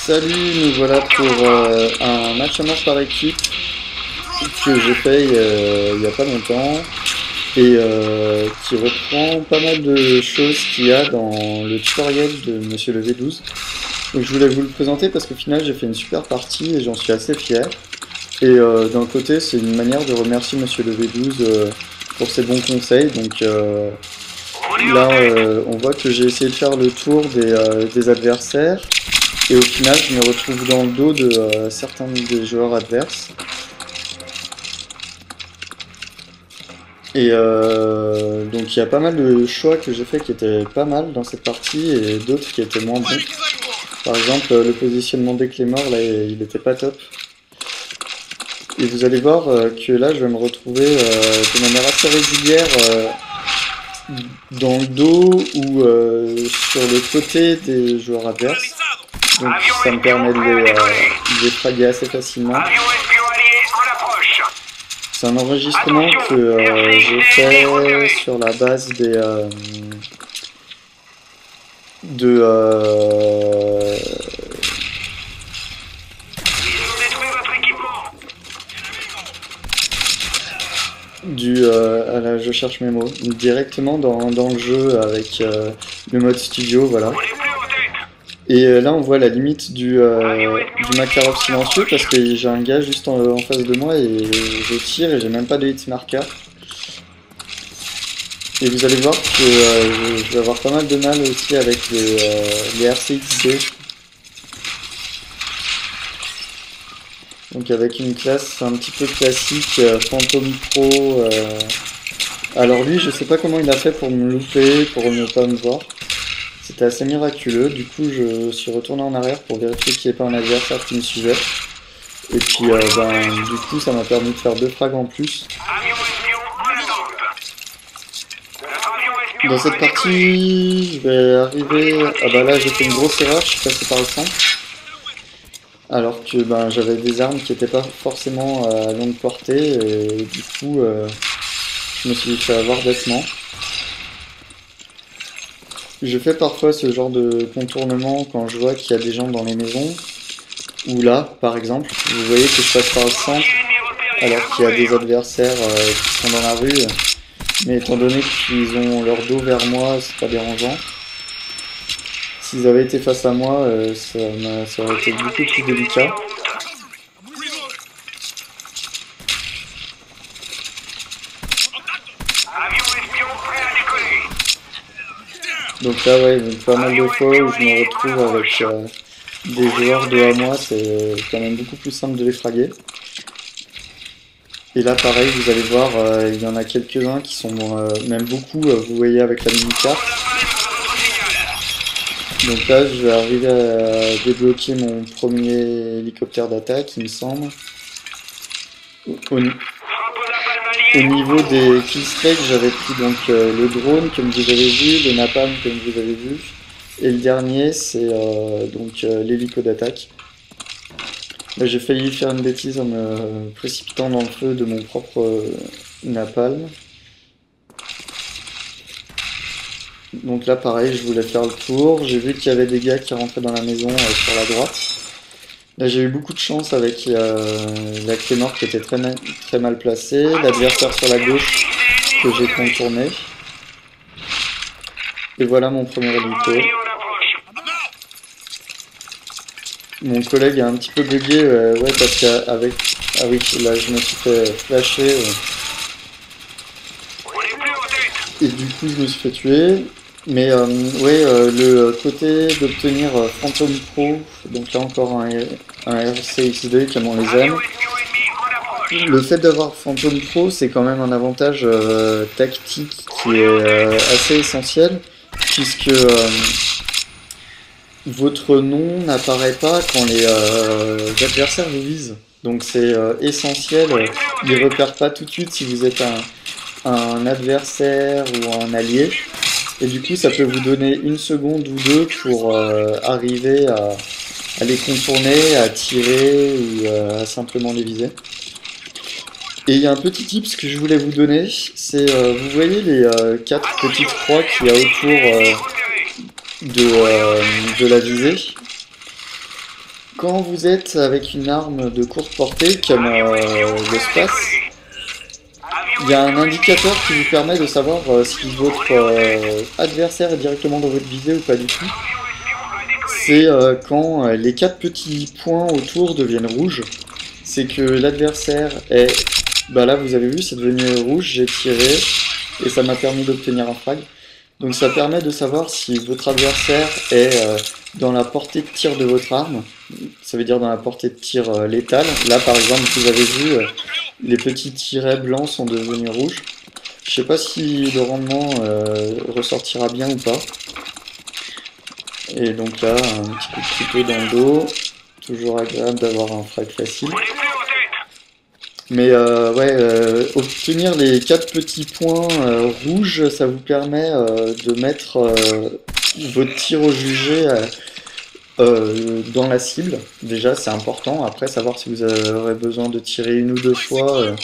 Salut, nous voilà pour un match à mort par équipe que j'ai fait il y a pas longtemps et qui reprend pas mal de choses qu'il y a dans le tutoriel de Monsieur le V12. Donc je voulais vous le présenter parce qu'au final j'ai fait une super partie et j'en suis assez fier. Et d'un côté c'est une manière de remercier Monsieur le V12 pour ses bons conseils. Donc là on voit que j'ai essayé de faire le tour des adversaires. Et au final, je me retrouve dans le dos de certains des joueurs adverses. Et donc il y a pas mal de choix que j'ai fait qui étaient pas mal dans cette partie et d'autres qui étaient moins bons. Par exemple, le positionnement des Clémors, là, il était pas top. Et vous allez voir que là, je vais me retrouver de manière assez régulière dans le dos ou sur le côté des joueurs adverses. Donc ça me permet de les fraguer assez facilement. C'est un enregistrement que j'ai fait sur la base je cherche mes mots, directement dans le jeu avec le mode studio, voilà. Et là on voit la limite du Makarov silencieux parce que j'ai un gars juste en face de moi et je tire et j'ai même pas de hit marker. Et vous allez voir que je vais avoir pas mal de mal aussi avec les RCXD. Donc avec une classe un petit peu classique, Phantom Pro. Alors lui je sais pas comment il a fait pour me louper, pour ne pas me voir. C'était assez miraculeux, du coup je suis retourné en arrière pour vérifier qu'il n'y ait pas un adversaire qui me suivait. Et puis du coup ça m'a permis de faire 2 frags en plus. Dans cette partie, je vais arriver... Ah bah là j'ai fait une grosse erreur, je suis passé par le centre. Alors que j'avais des armes qui n'étaient pas forcément à longue portée et du coup je me suis fait avoir bêtement. Je fais parfois ce genre de contournement quand je vois qu'il y a des gens dans les maisons. Ou là, par exemple, vous voyez que je passe par le centre alors qu'il y a des adversaires qui sont dans la rue. Mais étant donné qu'ils ont leur dos vers moi, c'est pas dérangeant. S'ils avaient été face à moi, ça aurait été beaucoup plus délicat. Donc là, ouais, pas mal de fois où je me retrouve avec des joueurs dos à moi, c'est quand même beaucoup plus simple de les fraguer. Et là, pareil, vous allez voir, il y en a quelques-uns qui sont, même beaucoup, vous voyez, avec la mini-carte. Donc là, je vais arriver à débloquer mon premier hélicoptère d'attaque, il me semble. Au niveau des killstreaks, j'avais pris donc le drone comme vous avez vu, le napalm comme vous avez vu, et le dernier c'est donc l'hélico d'attaque. Là j'ai failli faire une bêtise en me précipitant dans le feu de mon propre napalm. Donc là pareil, je voulais faire le tour, j'ai vu qu'il y avait des gars qui rentraient dans la maison sur la droite. Là j'ai eu beaucoup de chance avec la Clémor qui était très mal placée, l'adversaire sur la gauche que j'ai contourné. Et voilà mon premier hélico. Mon collègue a un petit peu bugué, ouais parce qu'avec... Ah oui, là je me suis fait flasher. Et du coup je me suis fait tuer. Mais ouais, le côté d'obtenir Phantom Pro, donc là encore un RCXD comme on les aime. Le fait d'avoir Phantom Pro, c'est quand même un avantage tactique qui est assez essentiel, puisque votre nom n'apparaît pas quand les adversaires vous visent. Donc c'est essentiel, ils ne repèrent pas tout de suite si vous êtes un adversaire ou un allié. Et du coup, ça peut vous donner 1 seconde ou 2 pour arriver à les contourner, à tirer ou à simplement les viser. Et il y a un petit tips que je voulais vous donner, c'est, vous voyez les 4 petites croix qu'il y a autour de la visée. Quand vous êtes avec une arme de courte portée, comme le Space, il y a un indicateur qui vous permet de savoir si votre adversaire est directement dans votre visée ou pas du tout. C'est quand les 4 petits points autour deviennent rouges, c'est que l'adversaire est... Bah là vous avez vu, c'est devenu rouge, j'ai tiré et ça m'a permis d'obtenir un frag. Donc ça permet de savoir si votre adversaire est dans la portée de tir de votre arme, ça veut dire dans la portée de tir létale. Là par exemple vous avez vu, les petits tirets blancs sont devenus rouges. Je sais pas si le rendement ressortira bien ou pas. Et donc là, un petit coup de couteau dans le dos, toujours agréable d'avoir un frag facile. Mais ouais, obtenir les 4 petits points rouges, ça vous permet de mettre votre tir au jugé dans la cible. Déjà, c'est important. Après, savoir si vous aurez besoin de tirer une ou deux fois,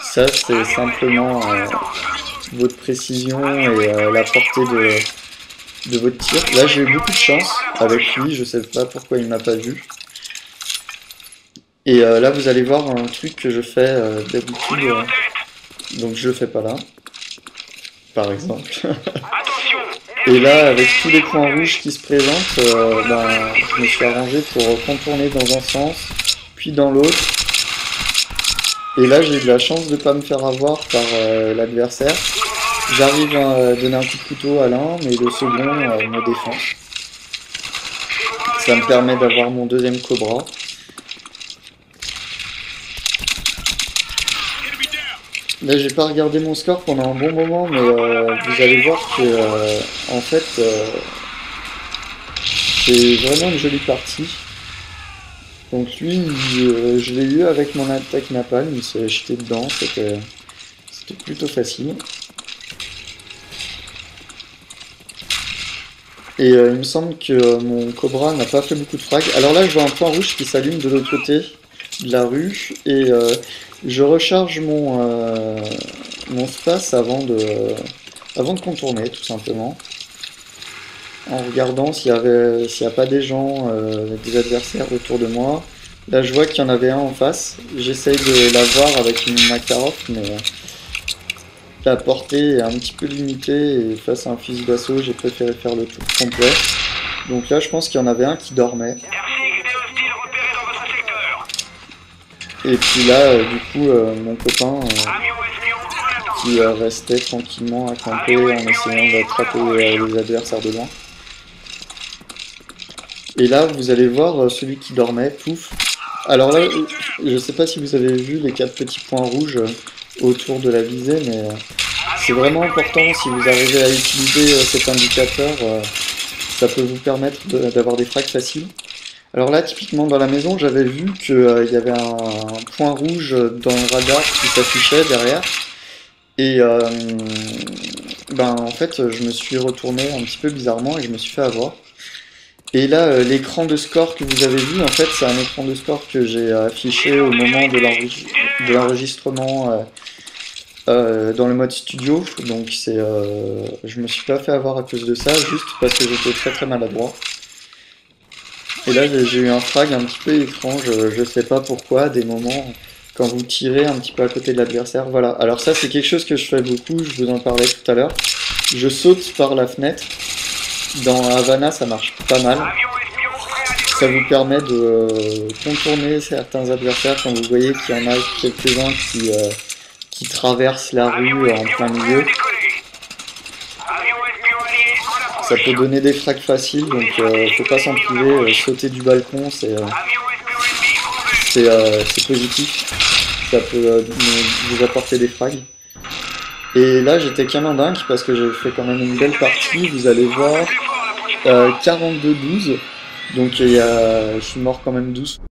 ça c'est simplement votre précision et la portée de votre tir. Là, j'ai eu beaucoup de chance avec lui. Je sais pas pourquoi il m'a pas vu. Et là, vous allez voir un truc que je fais d'habitude, donc je le fais pas là, par exemple. Et là, avec tous les points rouges qui se présentent, ben, je me suis arrangé pour contourner dans un sens, puis dans l'autre. Et là, j'ai eu de la chance de ne pas me faire avoir par l'adversaire. J'arrive à donner un coup de couteau à l'un, mais le second me défend. Ça me permet d'avoir mon deuxième Cobra. Là, j'ai pas regardé mon score pendant un bon moment, mais vous allez voir que, en fait, c'est vraiment une jolie partie. Donc lui, je l'ai eu avec mon attaque napalm, il s'est jeté dedans, c'était plutôt facile. Et il me semble que mon Cobra n'a pas fait beaucoup de frags. Alors là, je vois un point rouge qui s'allume de l'autre côté de la rue, et je recharge mon space avant de contourner, tout simplement. En regardant s'il n'y a pas des gens, des adversaires autour de moi. Là, je vois qu'il y en avait un en face. J'essaye de l'avoir avec une Makarov, mais la portée est un petit peu limitée, et face à un fusil d'assaut, j'ai préféré faire le tour complet. Donc là, je pense qu'il y en avait un qui dormait. Et puis là, du coup, mon copain qui restait tranquillement à camper en essayant d'attraper les adversaires de loin. Et là, vous allez voir celui qui dormait, pouf. Alors là, je sais pas si vous avez vu les 4 petits points rouges autour de la visée, mais c'est vraiment important si vous arrivez à utiliser cet indicateur, ça peut vous permettre d'avoir des frags faciles. Alors là, typiquement dans la maison, j'avais vu qu'il y avait un point rouge dans le radar qui s'affichait derrière. Et ben, en fait, je me suis retourné un petit peu bizarrement et je me suis fait avoir. Et là, l'écran de score que vous avez vu, en fait, c'est un écran de score que j'ai affiché au moment de l'enregistrement dans le mode studio. Donc je me suis pas fait avoir à cause de ça, juste parce que j'étais très très maladroit. Et là, j'ai eu un frag un petit peu étrange, je sais pas pourquoi, des moments quand vous tirez un petit peu à côté de l'adversaire. Voilà, alors ça c'est quelque chose que je fais beaucoup, je vous en parlais tout à l'heure. Je saute par la fenêtre. Dans Havana, ça marche pas mal. Ça vous permet de contourner certains adversaires quand vous voyez qu'il y en a quelques-uns qui traversent la rue en plein milieu. Ça peut donner des frags faciles, donc faut pas s'en priver. Sauter du balcon, c'est positif. Ça peut vous apporter des frags. Et là, j'étais qu'un dingue parce que j'ai fait quand même une belle partie. Vous allez voir, 42-12. Donc je suis mort quand même 12